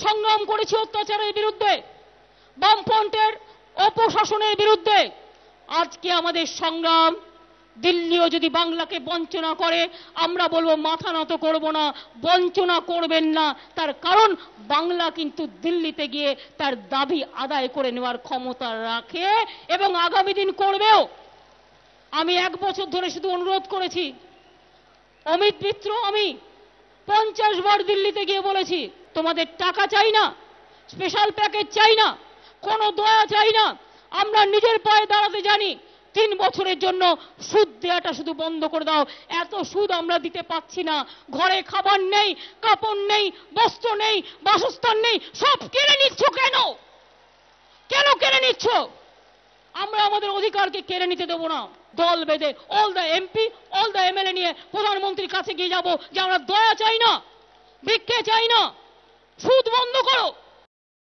সংগ্রাম করেছি অত্যাচারের বিরুদ্ধে, বামফ্রন্টের অপশাসনের বিরুদ্ধে। আজকে আমাদের সংগ্রাম দিল্লিও যদি বাংলাকে বঞ্চনা করে, আমরা বলবো মাথা নত করব না, বঞ্চনা করবেন না। তার কারণ বাংলা কিন্তু দিল্লিতে গিয়ে তার দাবি আদায় করে নেওয়ার ক্ষমতা রাখে এবং আগামী দিন করবেও। আমি 1 বছর ধরে শুধু অনুরোধ করেছি, অমিত মিত্র, আমি 50 বার দিল্লিতে গিয়ে বলেছি, তোমাদের টাকা চাই না, স্পেশাল প্যাকেজ চাই না, কোনো দয়া চাই না, আমরা নিজের পায়ে দাঁড়াতে জানি। 3 বছরের জন্য সুদ দেওয়াটা শুধু বন্ধ করে দাও। এত সুদ আমরা দিতে পাচ্ছি না, ঘরে খাবার নেই, কাপড় নেই, বস্ত্র নেই, বাসস্থান নেই, সব কেড়ে নিচ্ছ কেন? কেন কেড়ে নিচ্ছ? আমরা আমাদের অধিকারকে কেড়ে নিতে দেবো না। দল বেঁধে all the MP, all the MLA নিয়ে প্রধানমন্ত্রীর কাছে গিয়ে যাবো যে আমরা দয়া চাই না, ভিক্ষে চাই না,